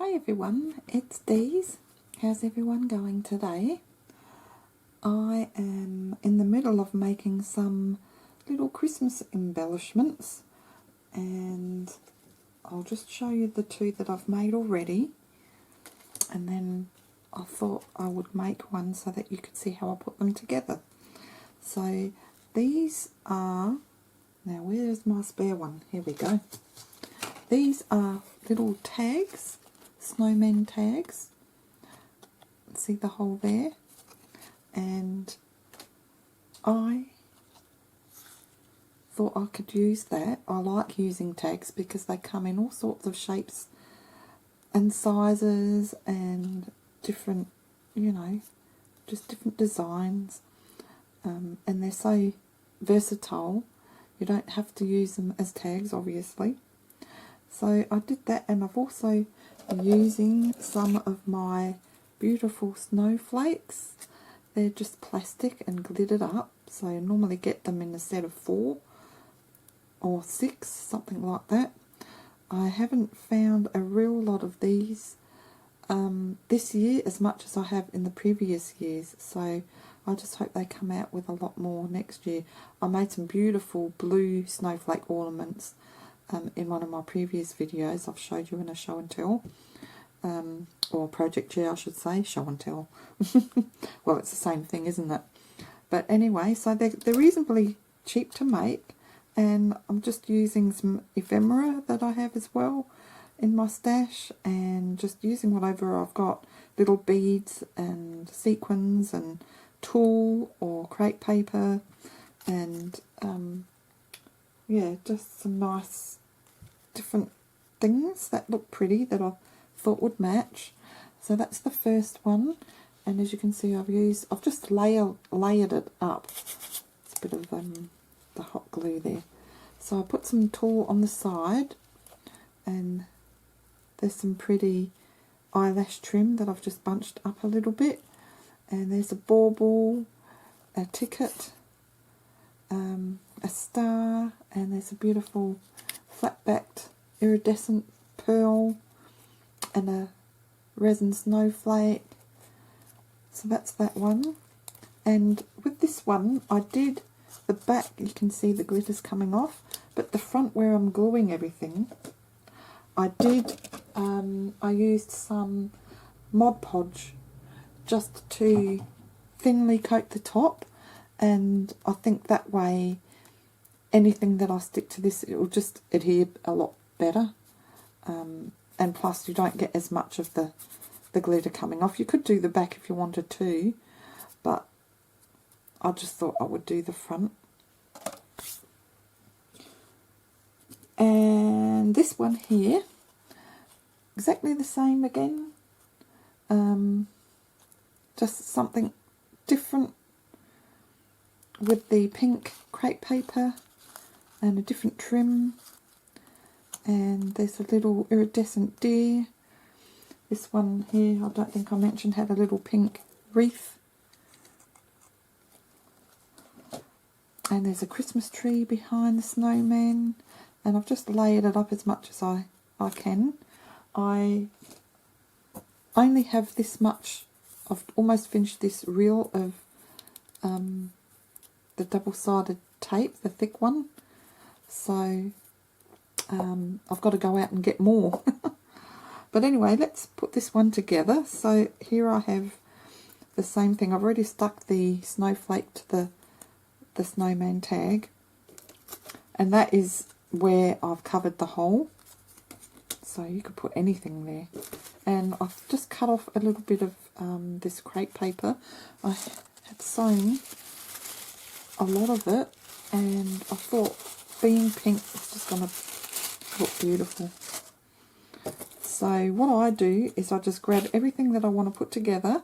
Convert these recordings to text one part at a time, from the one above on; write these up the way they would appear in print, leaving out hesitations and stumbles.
Hi everyone, it's Dee's. How's everyone going today? I am in the middle of making some little Christmas embellishments, and I'll just show you the two that I've made already, and then I thought I would make one so that you could see how I put them together. So these are, now where's my spare one? Here we go. These are little tags, snowman tags. See the hole there? And I thought I could use that. I like using tags because they come in all sorts of shapes and sizes and different, you know, just different designs. And they're so versatile. You don't have to use them as tags, obviously. So I did that, and I've also been using some of my beautiful snowflakes. They're just plastic and glittered up, so I normally get them in a set of 4 or 6, something like that. I haven't found a real lot of these this year as much as I have in the previous years, so I just hope they come out with a lot more next year. I made some beautiful blue snowflake ornaments in one of my previous videos. I've showed you in a show and tell, or project chair I should say, show and tell. Well, it's the same thing, isn't it? But anyway, so they're reasonably cheap to make, and I'm just using some ephemera that I have as well in my stash, and just using whatever I've got, little beads and sequins and tulle or crepe paper, and yeah, just some nice different things that look pretty that I thought would match. So that's the first one, and as you can see, I've just layered it up. It's a bit of the hot glue there. So I put some tulle on the side, and there's some pretty eyelash trim that I've just bunched up a little bit, and there's a bauble, a ticket, a star, and there's a beautiful flat-backed iridescent pearl and a resin snowflake. So that's that one. And with this one, I did the back, you can see the glitters coming off, but the front where I'm gluing everything, I used some Mod Podge just to thinly coat the top, and I think that way anything that I stick to this, it will just adhere a lot better, and plus you don't get as much of the glitter coming off. You could do the back if you wanted to, but I just thought I would do the front. And this one here, exactly the same again, just something different with the pink crepe paper and a different trim, and there's a little iridescent deer. This one here, I don't think I mentioned, had a little pink wreath, and there's a Christmas tree behind the snowman, and I've just layered it up as much as I can. I only have this much. I've almost finished this reel of the double-sided tape, the thick one, so I've got to go out and get more. But anyway, let's put this one together. So here I have the same thing. I've already stuck the snowflake to the snowman tag, and that is where I've covered the hole, so you could put anything there. And I've just cut off a little bit of this crepe paper. I had sewn a lot of it, and I thought being pink is just going to look beautiful. So what I do is I just grab everything that I want to put together,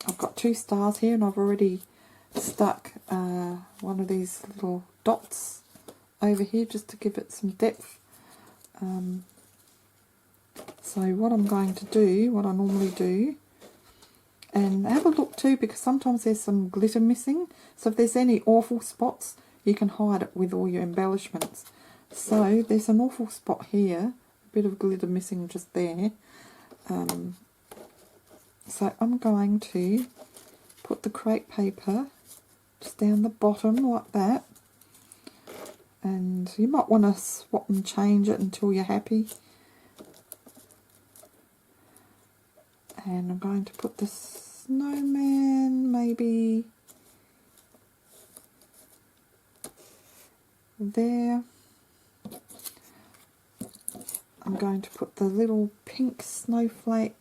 I've got 2 stars here, and I've already stuck one of these little dots over here just to give it some depth. So what I'm going to do, what I normally do, and have a look too, because sometimes there's some glitter missing, so if there's any awful spots, you can hide it with all your embellishments. So there's an awful spot here, a bit of glitter missing just there. So I'm going to put the crepe paper just down the bottom like that. And you might want to swap and change it until you're happy. And I'm going to put the snowman maybe there. I'm going to put the little pink snowflake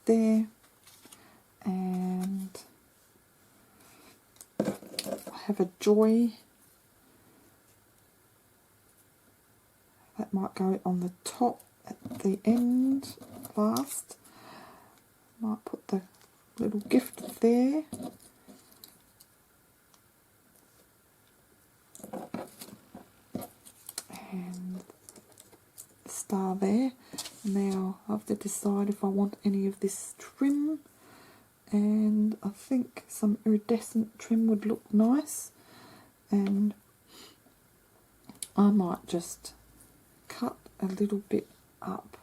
there, and I have a joy that might go on the top at the end last. Might put the little gift there. And the star there. Now I have to decide if I want any of this trim, and I think some iridescent trim would look nice, and I might just cut a little bit up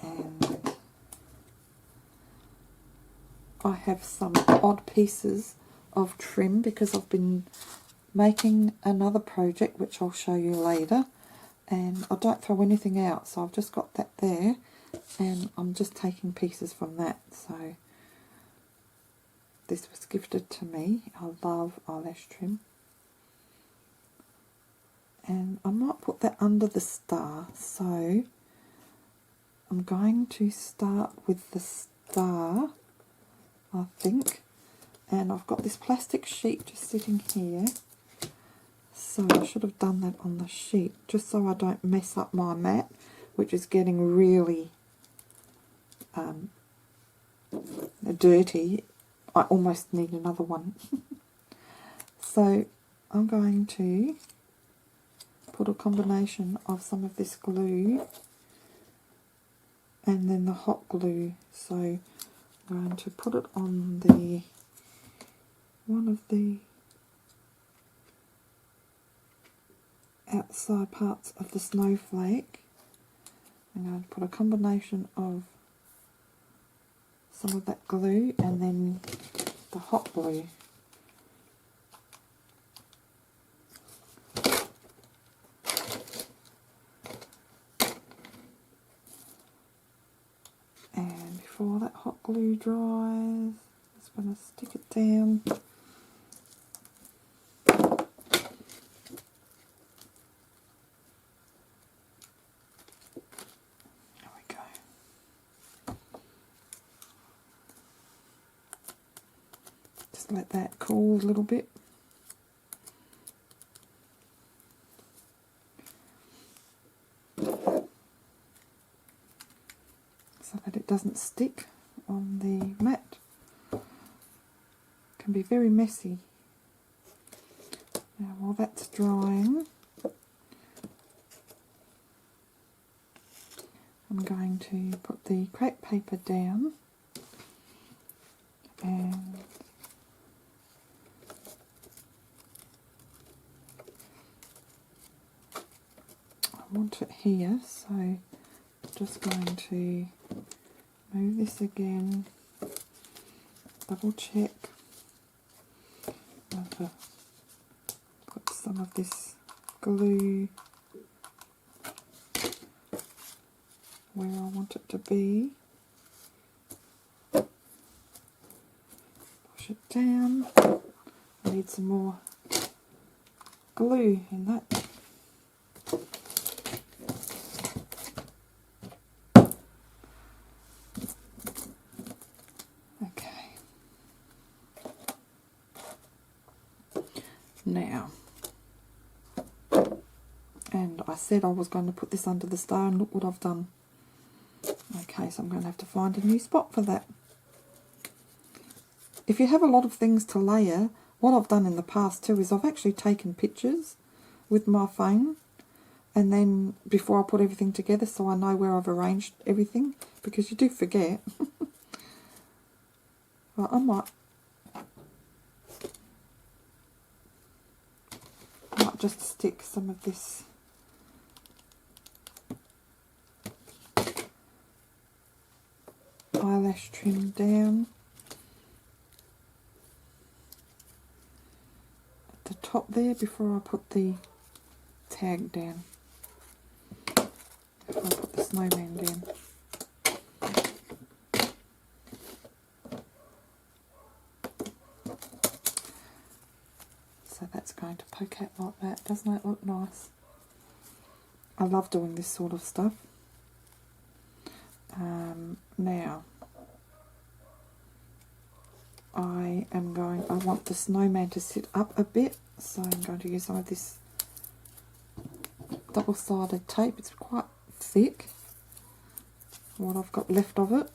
and I have some odd pieces of trim because I've been making another project which I'll show you later, and I don't throw anything out, so I've just got that there and I'm just taking pieces from that. So this was gifted to me. I love eyelash trim, and I might put that under the star. So I'm going to start with the star, I think, and I've got this plastic sheet just sitting here, so I should have done that on the sheet just so I don't mess up my mat, which is getting really dirty. I almost need another one. So I'm going to put a combination of some of this glue and then the hot glue. So I'm going to put it on the one of the outside parts of the snowflake. I'm going to put a combination of some of that glue and then the hot glue. And before that hot glue dries, I'm just going to stick it down. There we go. Just let that cool a little bit. So that it doesn't stick on the mat. It can be very messy. Now while that's drying, I'm going to put the crepe paper down and I want it here, so I'm just going to move this again, double check. I'm going to put some of this glue where I want it to be. Push it down. I need some more glue in that. Now, and I said I was going to put this under the star, and look what I've done. Okay, so I'm going to have to find a new spot for that. If you have a lot of things to layer, what I've done in the past too is I've actually taken pictures with my phone, and then before I put everything together, so I know where I've arranged everything, because you do forget. Well, I might just stick some of this eyelash trim down at the top there before I put the tag down, before I put the snowman down. So that's going to poke out like that. Doesn't that look nice? I love doing this sort of stuff. Now, I want the snowman to sit up a bit, so I'm going to use some of this double-sided tape. It's quite thick, what I've got left of it.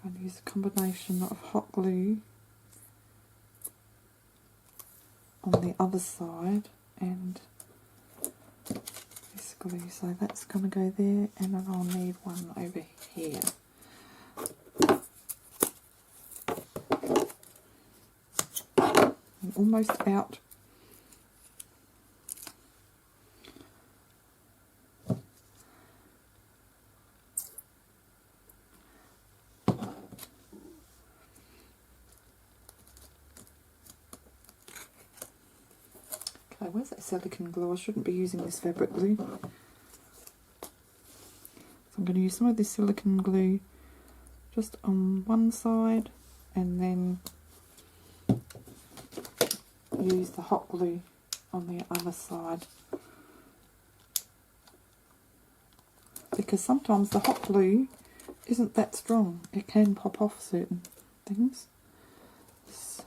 I'm going to use a combination of hot glue on the other side and this glue, so that's going to go there, and then I'll need one over here. I'm almost out. Okay, where's that silicone glue? I shouldn't be using this fabric glue. So I'm going to use some of this silicone glue just on one side, and then use the hot glue on the other side, because sometimes the hot glue isn't that strong. It can pop off certain things. So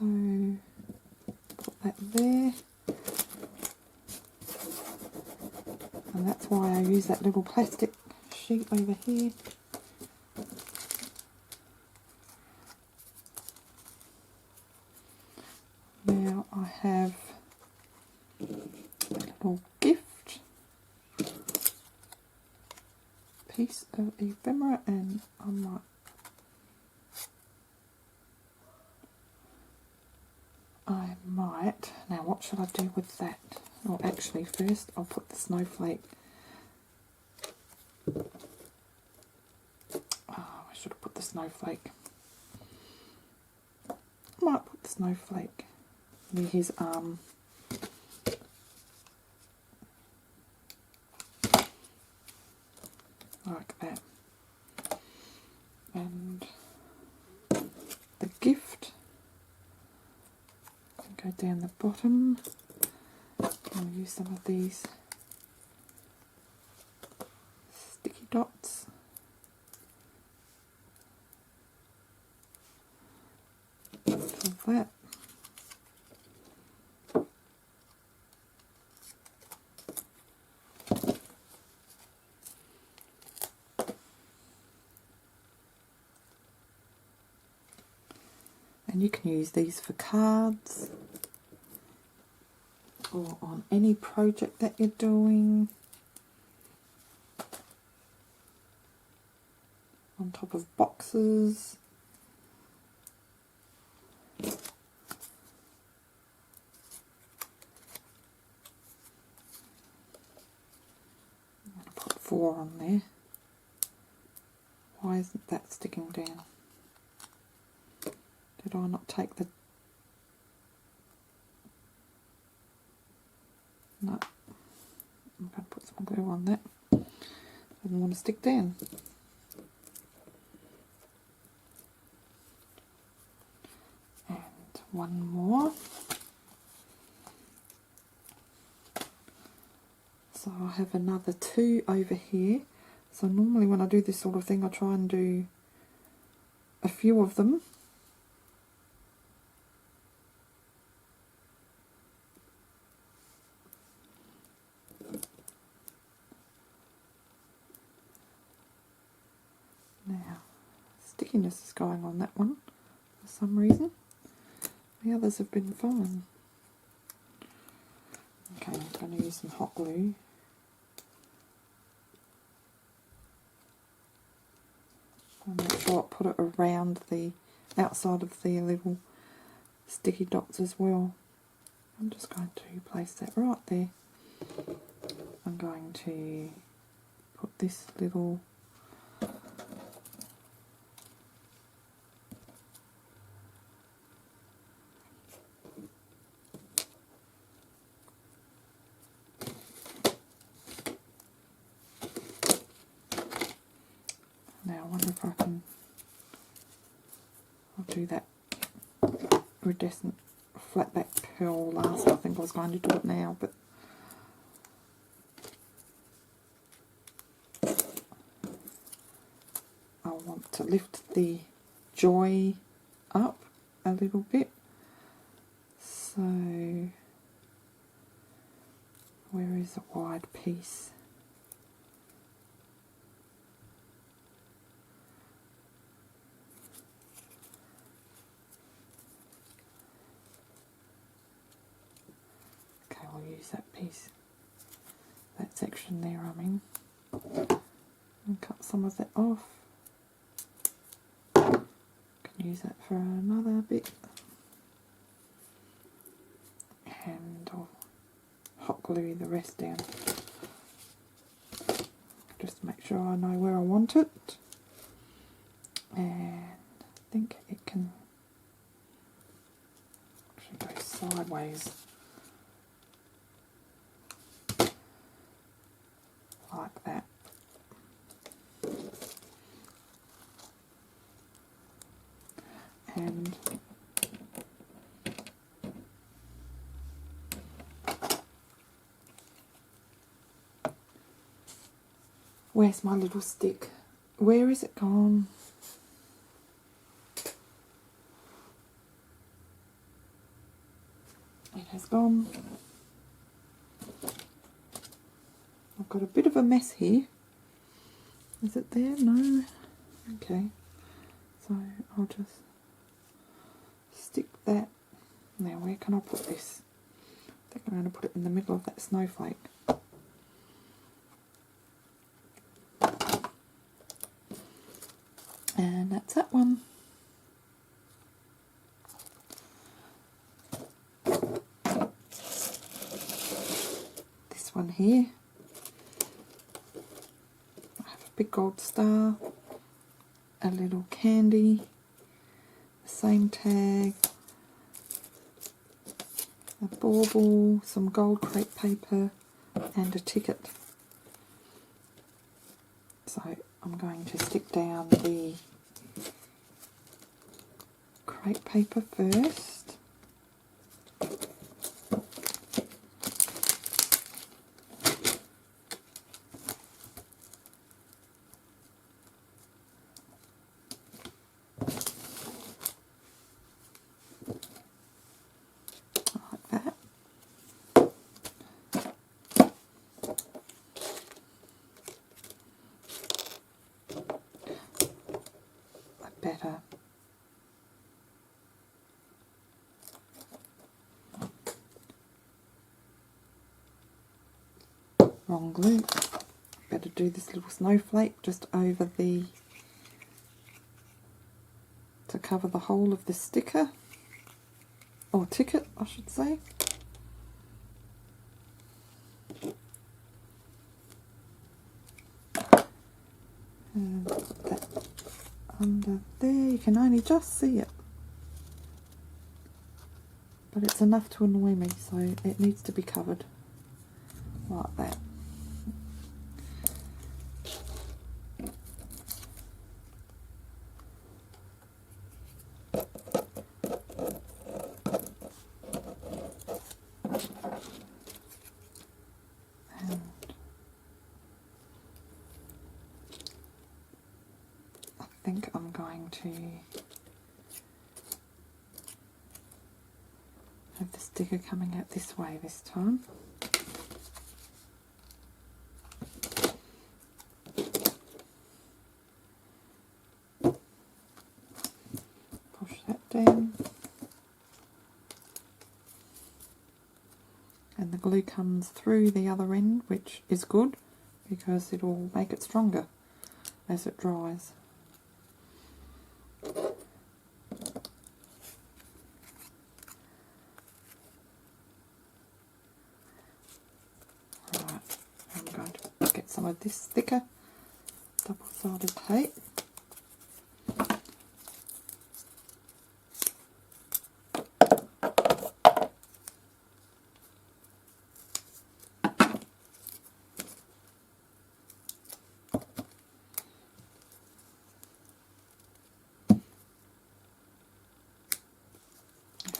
put that there. And that's why I use that little plastic sheet over here. Now I have a little gift piece of ephemera, and I might, now what should I do with that? Well, actually first I'll put the snowflake. Oh, I should have put the snowflake. I might put the snowflake near his arm. Like that. And the gift can go down the bottom. I'll use some of these sticky dots. For that. And you can use these for cards or on any project that you're doing, on top of boxes. I'm going to put 4 on there. Why isn't that sticking down? Did I not take the... No. I'm going to put some glue on that. Doesn't want to stick down. And one more. So I have another 2 over here. So normally when I do this sort of thing, I try and do a few of them. Now, stickiness is going on that one for some reason. The others have been fine. Okay, I'm going to use some hot glue. thought put it around the outside of the little sticky dots as well. I'm just going to place that right there. I'm going to put this little now I wonder if I can, I'll do that iridescent flat back pearl last. I think I was going to do it now, but I want to lift the joy up a little bit. So where is a wide piece? Okay, I'll use that piece, that section there, I mean, and cut some of that off. Can use that for another bit. And I'll hot glue the rest down. Just to make sure I know where I want it. And I think it can actually go sideways. Like that. And where's my little stick? Where is it gone? It has gone. I've got a bit of a mess here. Is it there? No. Okay. So I'll just stick that. Now where can I put this? I think I'm going to put it in the middle of that snowflake. And that's that one. This one here. I have a big gold star, a little candy, the same tag, a bauble, some gold crepe paper and a ticket. So I'm going to stick down the crepe paper first. Like that. Better. Wrong glue. Better do this little snowflake just over the, to cover the whole of the sticker, or ticket I should say. And put that under there. You can only just see it, but it's enough to annoy me, so it needs to be covered like that. And I think I'm going to have the sticker coming out this way this time. Push that down. And the glue comes through the other end, which is good because it will make it stronger as it dries. some of this thicker double-sided tape.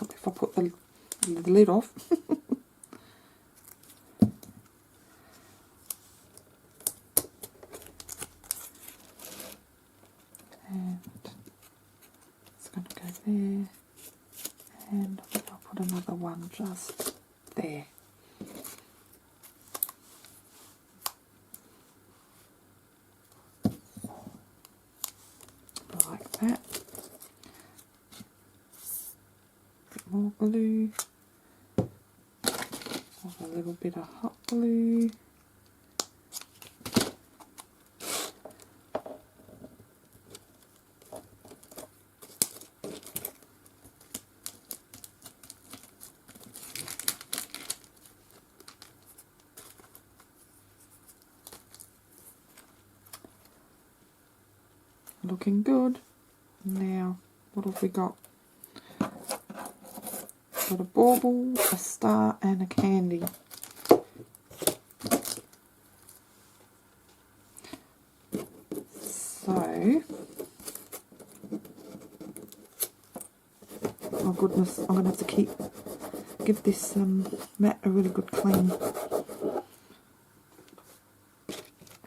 If I put the lid off. And it's going to go there, and I think I'll put another one just there. Like that. More glue, a little bit of hot glue, looking good. Now what have we got? Got a bauble, a star and a candy. So, oh goodness, I'm going to have to give this mat a really good clean.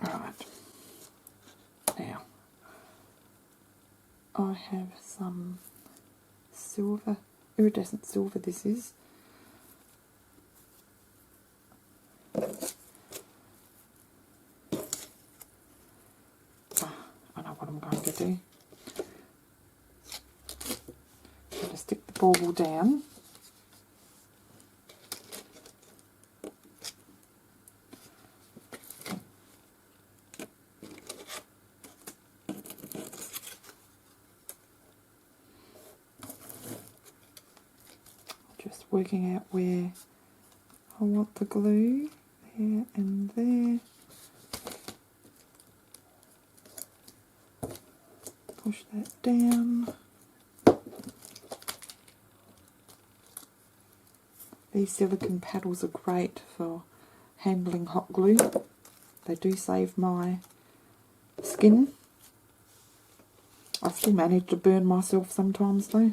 Alright, now I have some silver, iridescent silver this is. I know what I'm going to do. I'm going to stick the bauble down. Just working out where I want the glue, there and there. Push that down. These silicone paddles are great for handling hot glue. They do save my skin. I still manage to burn myself sometimes though.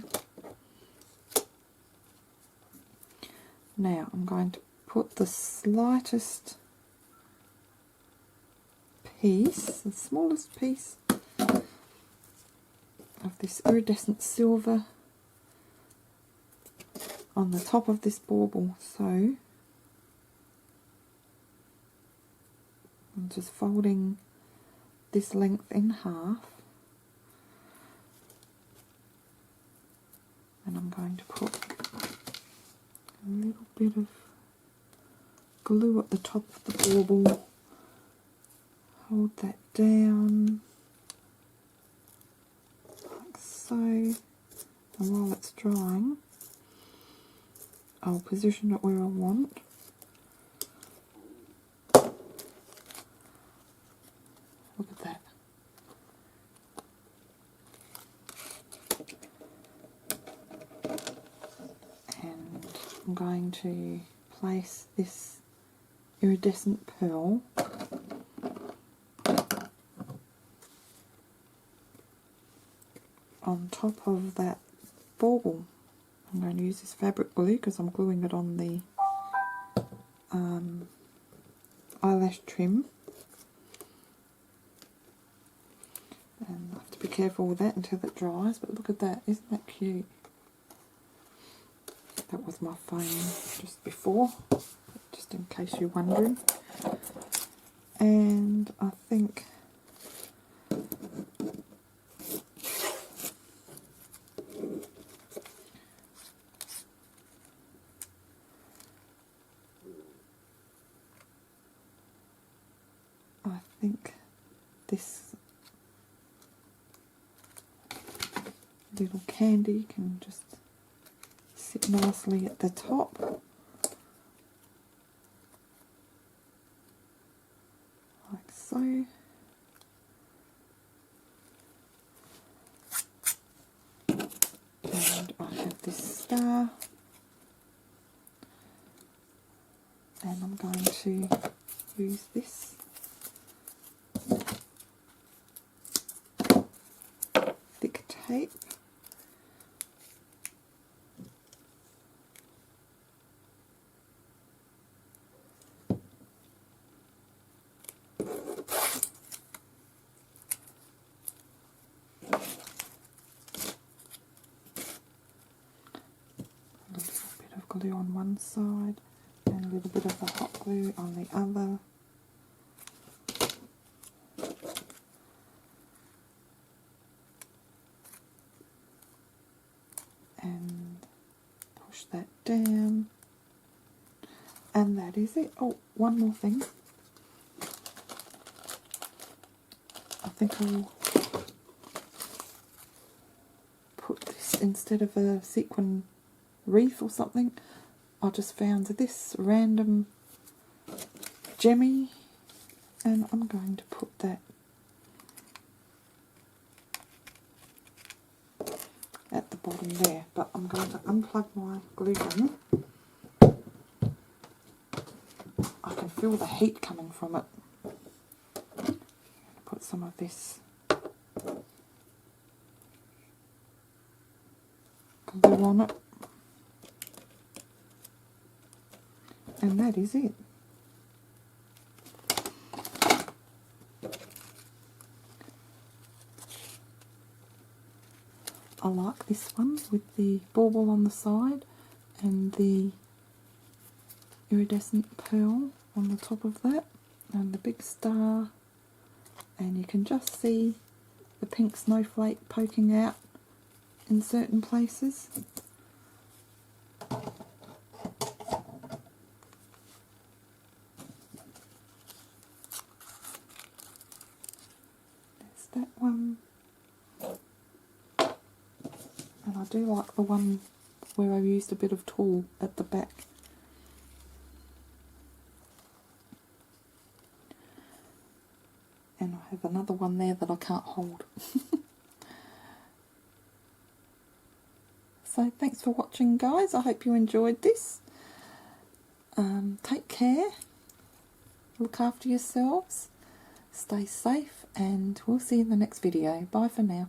Now I'm going to put the slightest piece, the smallest piece of this iridescent silver on the top of this bauble. So I'm just folding this length in half, and I'm going to put a little bit of glue at the top of the bauble. Hold that down like so, and while it's drying I'll position it where I want. Look at that. And I'm going to place this iridescent pearl on top of that bauble. I'm going to use this fabric glue because I'm gluing it on the eyelash trim, and I have to be careful with that until it dries. But look at that, isn't that cute? That was my phone just before, just in case you're wondering. And I think this little candy can just sit nicely at the top, like so. And I have this star, and I'm going to use this thick tape. A little bit of glue on one side and a little bit of the hot glue on the other. And push that down. And that is it. Oh, one more thing. I think I'll put this, instead of a sequin wreath or something, I just found this random gemmy, and I'm going to put that at the bottom there. But I'm going to unplug my glue gun. I can feel the heat coming from it. I'm going to put some of this glue on it. And that is it. I like this one with the bauble on the side and the iridescent pearl on the top of that, and the big star, and you can just see the pink snowflake poking out in certain places. There's that one. And I do like the one where I used a bit of tulle at the back. And I have another one there that I can't hold. So thanks for watching, guys. I hope you enjoyed this. Take care. Look after yourselves. Stay safe, and we'll see you in the next video. Bye for now.